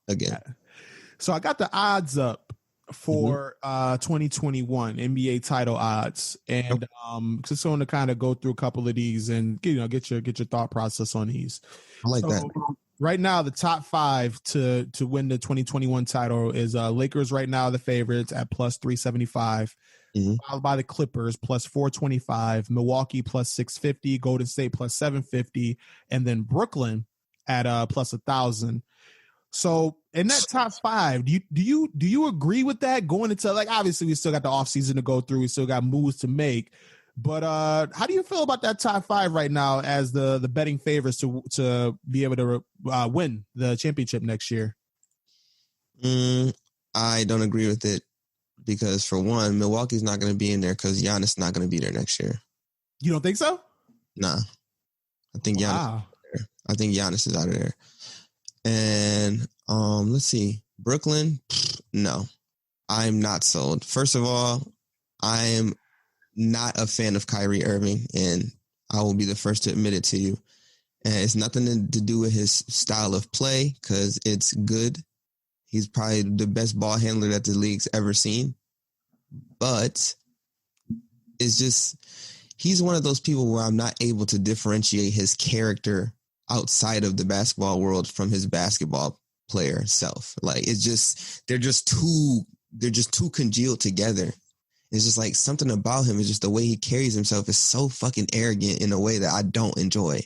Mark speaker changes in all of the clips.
Speaker 1: again.
Speaker 2: So I got the odds up for 2021 NBA title odds, and just want to kind of go through a couple of these and get your thought process on these.
Speaker 1: I like that.
Speaker 2: Right now, the top 5 to win the 2021 title is Lakers right now, the favorites at plus 375, followed by the Clippers plus 425, Milwaukee plus 650, Golden State plus 750, and then Brooklyn at plus 1,000. So in that top 5, do you agree with that going into, like, obviously we still got the offseason to go through, we still got moves to make, but how do you feel about that top 5 right now as the betting favorites to be able to win the championship next year?
Speaker 1: I don't agree with it because, for one, Milwaukee's not going to be in there because Giannis is not going to be there next year.
Speaker 2: You don't think so?
Speaker 1: Nah. I think Giannis is out of there. And let's see. Brooklyn, no. I'm not sold. First of all, I am not a fan of Kyrie Irving, and I will be the first to admit it to you. And it's nothing to do with his style of play, because it's good. He's probably the best ball handler that the league's ever seen. But it's just, he's one of those people where I'm not able to differentiate his character outside of the basketball world from his basketball player self. Like, it's just, they're just too congealed together. It's just like something about him is just the way he carries himself is so fucking arrogant in a way that I don't enjoy.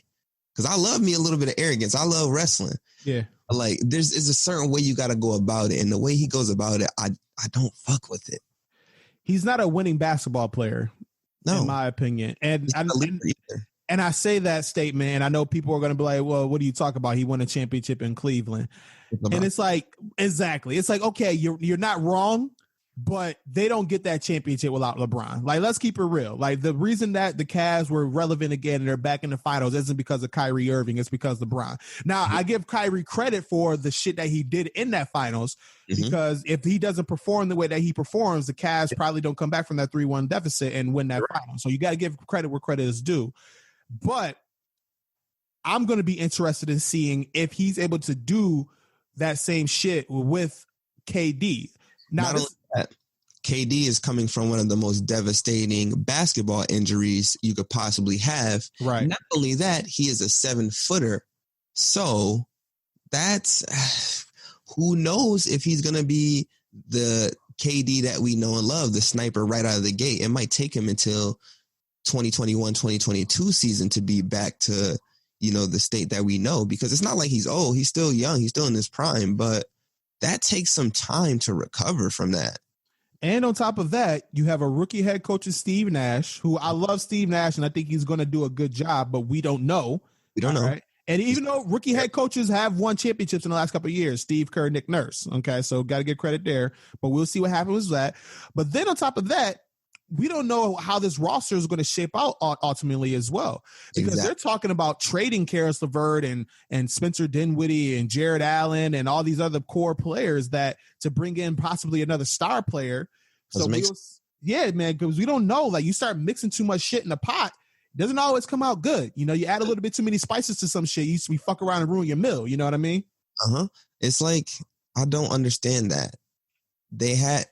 Speaker 1: Because I love me a little bit of arrogance. I love wrestling.
Speaker 2: Yeah.
Speaker 1: Like, there's a certain way you got to go about it. And the way he goes about it, I don't fuck with it.
Speaker 2: He's not a winning basketball player, in my opinion. And I say that statement, and I know people are going to be like, well, what do you talk about? He won a championship in Cleveland. And it's like, exactly. It's like, okay, you're not wrong, but they don't get that championship without LeBron. Like, let's keep it real. Like, the reason that the Cavs were relevant again and they're back in the finals isn't because of Kyrie Irving. It's because of LeBron. Now, I give Kyrie credit for the shit that he did in that finals, because if he doesn't perform the way that he performs, the Cavs probably don't come back from that 3-1 deficit and win that final. So you got to give credit where credit is due. But I'm going to be interested in seeing if he's able to do that same shit with KD. Now,
Speaker 1: KD is coming from one of the most devastating basketball injuries you could possibly have.
Speaker 2: Right.
Speaker 1: Not only that, he is a 7-footer. So that's, who knows if he's going to be the KD that we know and love, the sniper right out of the gate. It might take him until 2021, 2022 season to be back to, the state that we know, because it's not like he's old. He's still young. He's still in his prime, but that takes some time to recover from that.
Speaker 2: And on top of that, you have a rookie head coach, Steve Nash, who I love Steve Nash, and I think he's going to do a good job, but we don't know.
Speaker 1: We don't know.
Speaker 2: Right? And even though rookie head coaches have won championships in the last couple of years, Steve Kerr, Nick Nurse. Okay, so got to get credit there, but we'll see what happens with that. But then on top of that, we don't know how this roster is going to shape out ultimately as well, because they're talking about trading Karis LeVert and Spencer Dinwiddie and Jared Allen and all these other core players that to bring in possibly another star player. So man, because we don't know. Like, you start mixing too much shit in the pot, it doesn't always come out good. You add a little bit too many spices to some shit, you fuck around and ruin your meal. You know what I mean?
Speaker 1: It's like, I don't understand that. They had.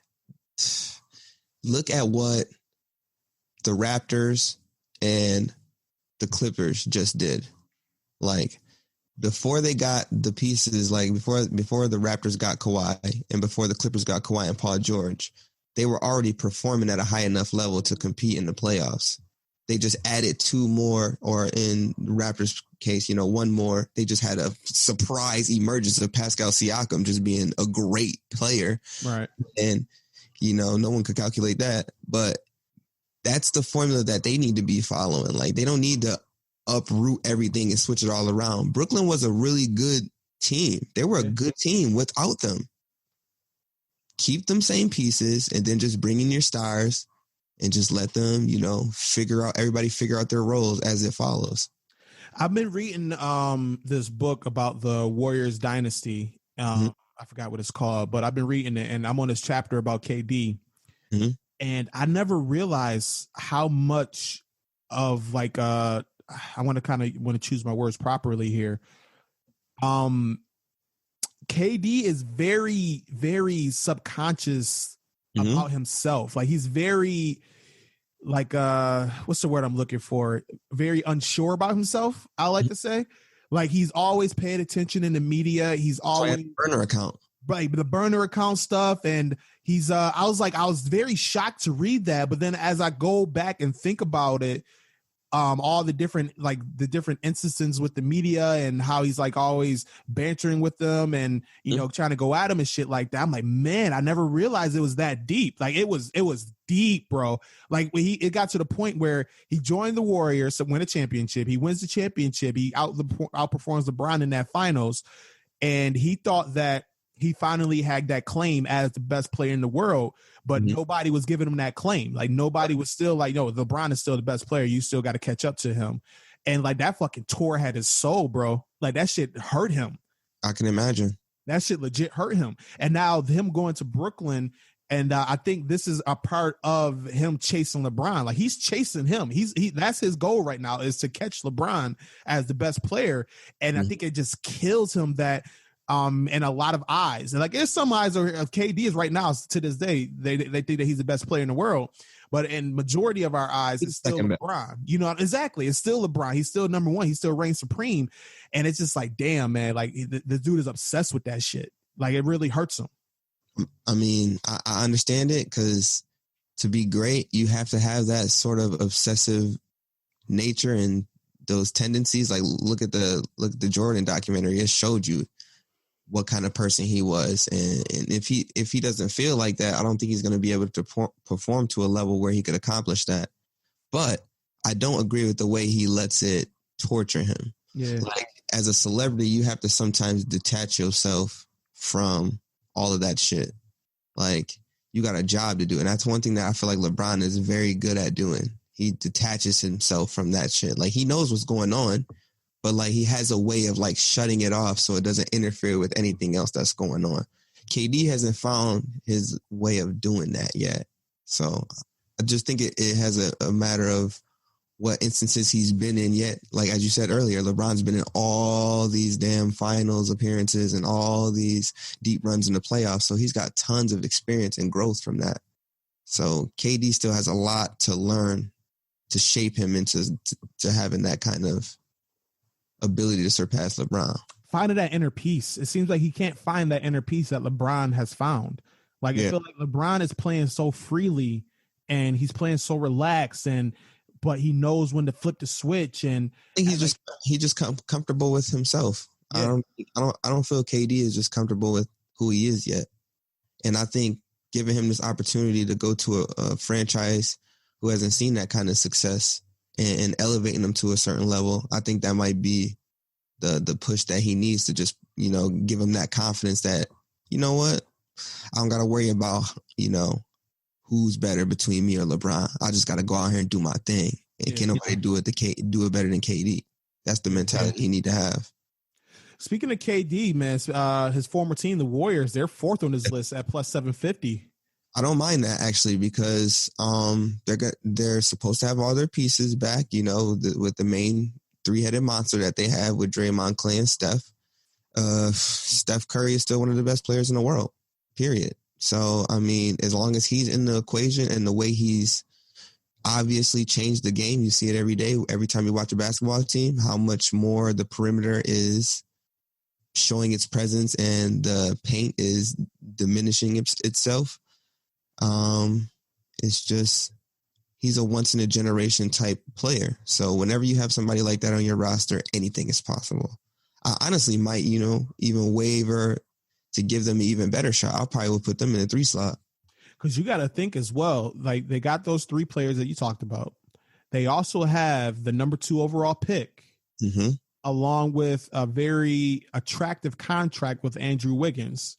Speaker 1: Look at what the Raptors and the Clippers just did. Like, before they got the pieces, like before the Raptors got Kawhi and before the Clippers got Kawhi and Paul George, they were already performing at a high enough level to compete in the playoffs. They just added 2 more, or in the Raptors case, one more. They just had a surprise emergence of Pascal Siakam just being a great player.
Speaker 2: Right.
Speaker 1: And no one could calculate that, but that's the formula that they need to be following. Like, they don't need to uproot everything and switch it all around. Brooklyn was a really good team. They were a good team without them. Keep them same pieces and then just bring in your stars and just let them, figure out their roles as it follows.
Speaker 2: I've been reading this book about the Warriors dynasty. I forgot what it's called, but I've been reading it, and I'm on this chapter about KD. And I never realized how much of, like, I want to choose my words properly here. KD is very, very subconscious about himself. Like he's very like what's the word I'm looking for? Very unsure about himself, I like to say. Like he's always paying attention in the media. He's always
Speaker 1: burner account.
Speaker 2: Right, the burner account stuff. And he's I was very shocked to read that, but then as I go back and think about it, all the different instances with the media and how he's like always bantering with them and you know trying to go at him and shit like that. I'm like, man, I never realized it was that deep. Like it was deep, bro. Like it got to the point where he joined the Warriors to win a championship. He wins the championship. He outperforms LeBron in that finals, and he thought that he finally had that claim as the best player in the world, but nobody was giving him that claim. Like nobody was still like, no, LeBron is still the best player. You still got to catch up to him. And like that fucking tour had his soul, bro. Like that shit hurt him.
Speaker 1: I can imagine.
Speaker 2: That shit legit hurt him. And now him going to Brooklyn, and I think this is a part of him chasing LeBron. Like he's chasing him. That's his goal right now, is to catch LeBron as the best player. And I think it just kills him that in a lot of eyes. And like there's some eyes of KD is right now to this day, they think that he's the best player in the world. But in majority of our eyes, it's still LeBron. You know, exactly. It's still LeBron. He's still number one. He still reigns supreme. And it's just like, damn, man, like the dude is obsessed with that shit. Like it really hurts him.
Speaker 1: I mean, I understand it, because to be great, you have to have that sort of obsessive nature and those tendencies. Like look at the Jordan documentary. It showed you what kind of person he was. And if he doesn't feel like that, I don't think he's going to be able to perform to a level where he could accomplish that. But I don't agree with the way he lets it torture him.
Speaker 2: Yeah.
Speaker 1: Like as a celebrity, you have to sometimes detach yourself from all of that shit. Like you got a job to do. And that's one thing that I feel like LeBron is very good at doing. He detaches himself from that shit. Like he knows what's going on, but like he has a way of like shutting it off so it doesn't interfere with anything else that's going on. KD hasn't found his way of doing that yet. So I just think it has a matter of what instances he's been in yet. Like, as you said earlier, LeBron's been in all these damn finals appearances and all these deep runs in the playoffs. So he's got tons of experience and growth from that. So KD still has a lot to learn to shape him into to having that kind of ability to surpass LeBron.
Speaker 2: Finding that inner peace. It seems like he can't find that inner peace that LeBron has found. Like I feel like LeBron is playing so freely and he's playing so relaxed, but he knows when to flip the switch. And
Speaker 1: I think he's just comfortable with himself. Yeah. I don't feel KD is just comfortable with who he is yet. And I think giving him this opportunity to go to a franchise who hasn't seen that kind of success and elevating them to a certain level, I think that might be the push that he needs to just, you know, give him that confidence that, you know what, I don't got to worry about, you know, who's better between me or LeBron. I just got to go out here and do my thing. And can't nobody do it better than KD. That's the mentality he need to have.
Speaker 2: Speaking of KD, man, his former team, the Warriors, they're fourth on his list at plus 750.
Speaker 1: I don't mind that actually, because they're supposed to have all their pieces back, you know, with the main three-headed monster that they have with Draymond, Clay, and Steph. Steph Curry is still one of the best players in the world, period. So, I mean, as long as he's in the equation and the way he's obviously changed the game, you see it every day, every time you watch a basketball team, how much more the perimeter is showing its presence and the paint is diminishing itself. It's just, he's a once in a generation type player. So whenever you have somebody like that on your roster, anything is possible. I honestly might, you know, even waver to give them an even better shot. I'll probably will put them in a 3 slot.
Speaker 2: Because you got to think as well, like they got those 3 players that you talked about. They also have the number 2 overall pick, along with a very attractive contract with Andrew Wiggins.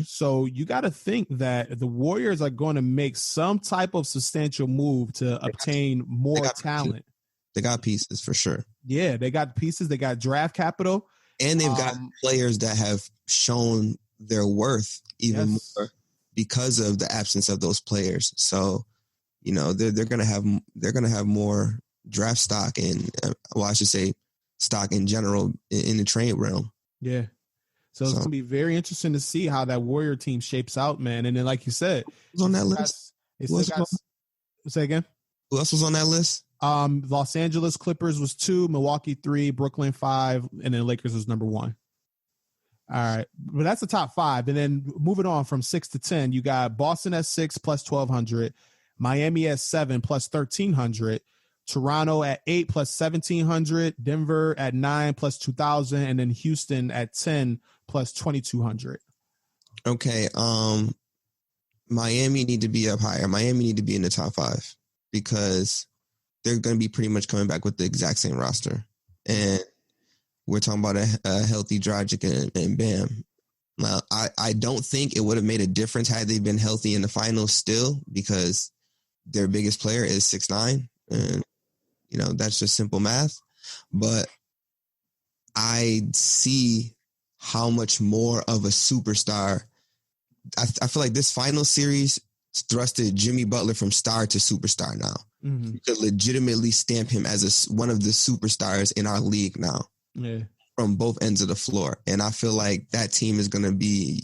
Speaker 2: So you got to think that the Warriors are going to make some type of substantial move to obtain more talent.
Speaker 1: They got pieces for sure.
Speaker 2: Yeah, they got pieces. They got draft capital.
Speaker 1: And they've got players that have shown their worth even more because of the absence of those players. So, you know, they're going to have more draft stock and, I should say stock in general in the trade realm.
Speaker 2: Yeah. So it's going to be very interesting to see how that Warrior team shapes out, man. And then, like you said,
Speaker 1: who's on that list?
Speaker 2: Say again.
Speaker 1: Who else was on that list?
Speaker 2: Los Angeles Clippers was 2, Milwaukee 3, Brooklyn 5, and then Lakers was number 1. All right, but that's the top 5. And then moving on from 6 to 10, you got Boston at 6 plus 1,200, Miami at 7 plus 1,300, Toronto at 8 plus 1,700, Denver at 9 plus 2,000, and then Houston at 10 plus 2,200.
Speaker 1: Okay, Miami need to be up higher. Miami need to be in the top 5 because they're going to be pretty much coming back with the exact same roster. And we're talking about a healthy Dragic and Bam. Now, I don't think it would have made a difference had they been healthy in the finals still, because their biggest player is 6'9", and that's just simple math. But I see how much more of a superstar. I feel like this final series thrusted Jimmy Butler from star to superstar now. Mm-hmm. You could legitimately stamp him as one of the superstars in our league now. Yeah. From both ends of the floor. And I feel like that team is going to be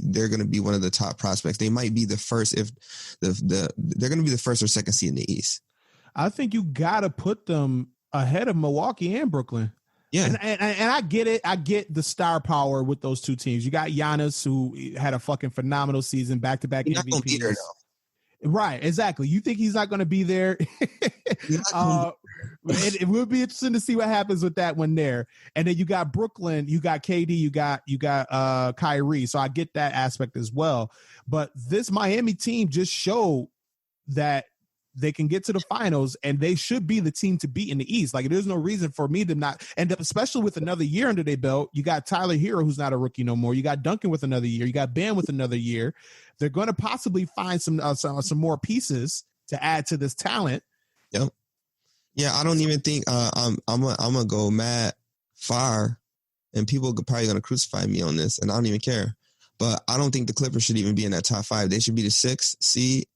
Speaker 1: one of the top prospects. They might be the first they're going to be the first or second seed in the East.
Speaker 2: I think you got to put them ahead of Milwaukee and Brooklyn.
Speaker 1: Yeah.
Speaker 2: And I get it. I get the star power with those two teams. You got Giannis, who had a fucking phenomenal season, back-to-back
Speaker 1: MVPs. Not gonna be there, though.
Speaker 2: Right, exactly. You think he's not going to be there? It will be interesting to see what happens with that one there. And then you got Brooklyn, you got KD, you got Kyrie. So I get that aspect as well. But this Miami team just showed that they can get to the finals, and they should be the team to beat in the East. Like, there's no reason for me to not end up, especially with another year under their belt. You got Tyler Hero, who's not a rookie no more. You got Duncan with another year. You got Bam with another year. They're going to possibly find some more pieces to add to this talent.
Speaker 1: Yep. Yeah, I don't even think I'm gonna go mad far, and people are probably gonna crucify me on this, and I don't even care. But I don't think the Clippers should even be in that top 5. They should be the 6th seed.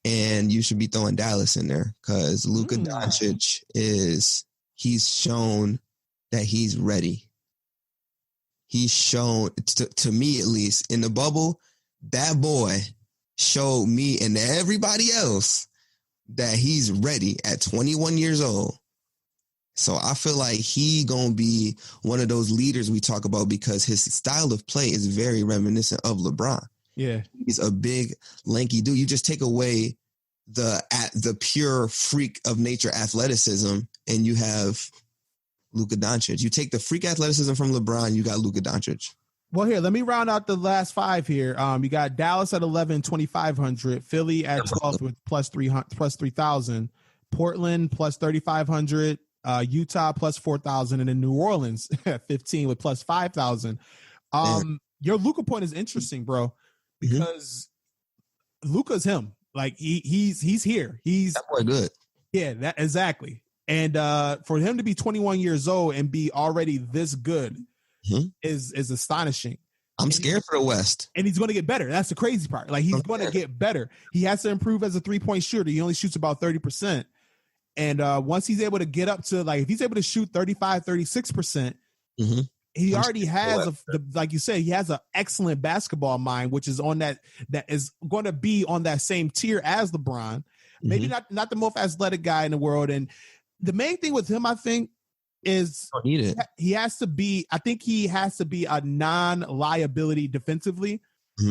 Speaker 1: And you should be throwing Dallas in there because Luka Doncic he's shown that he's ready. He's shown, to me at least, in the bubble, that boy showed me and everybody else that he's ready at 21 years old. So I feel like he going to be one of those leaders we talk about because his style of play is very reminiscent of LeBron.
Speaker 2: Yeah.
Speaker 1: He's a big, lanky dude. You just take away the pure freak of nature athleticism, and you have Luka Doncic. You take the freak athleticism from LeBron, you got Luka Doncic.
Speaker 2: Well, here, let me round out the last 5 here. You got Dallas at 11, 2,500. Philly at 12 with plus 3,000. Portland plus 3,500. Utah plus 4,000. And then New Orleans at 15 with plus 5,000. Your Luka point is interesting, bro, because Luka's him. Like he's here. He's
Speaker 1: that boy good.
Speaker 2: Yeah, that exactly. And for him to be 21 years old and be already this good is astonishing.
Speaker 1: I'm scared for the West.
Speaker 2: And he's going to get better. That's the crazy part. Like, he's going to get better. He has to improve as a 3-point shooter. He only shoots about 30%. And once he's able to get up to, like, if he's able to shoot 35, 36%, he already has, like you said, he has an excellent basketball mind, which is on that is going to be on that same tier as LeBron. Maybe not the most athletic guy in the world. And the main thing with him, I think, is he has to be a non-liability defensively,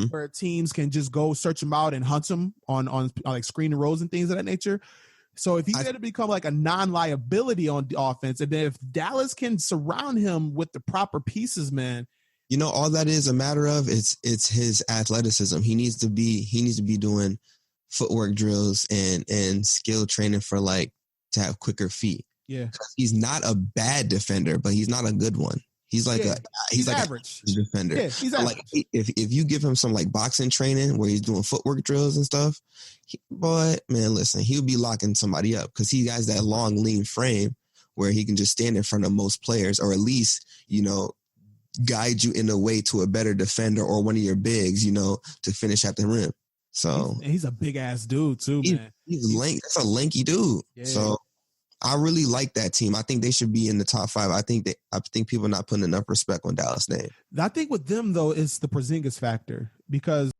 Speaker 2: where teams can just go search him out and hunt him on like screen and rolls and things of that nature. So if he's going to become like a non-liability on the offense, and then if Dallas can surround him with the proper pieces, man,
Speaker 1: you know, all that is a matter of it's his athleticism. He needs to be doing footwork drills and skill training for, like, to have quicker feet.
Speaker 2: Yeah,
Speaker 1: he's not a bad defender, but he's not a good one. He's like he's like
Speaker 2: average
Speaker 1: defender.
Speaker 2: Yeah, he's average.
Speaker 1: Like, if you give him some, like, boxing training where he's doing footwork drills and stuff, listen, he'll be locking somebody up because he has that long, lean frame where he can just stand in front of most players, or at least, you know, guide you in a way to a better defender or one of your bigs, you know, to finish at the rim. So
Speaker 2: he's a big ass dude too, man.
Speaker 1: He's lanky. That's a lanky dude. Yeah. So I really like that team. I think they should be in the top 5. I think people are not putting enough respect on Dallas' name.
Speaker 2: I think with them though, it's the Porzingis factor because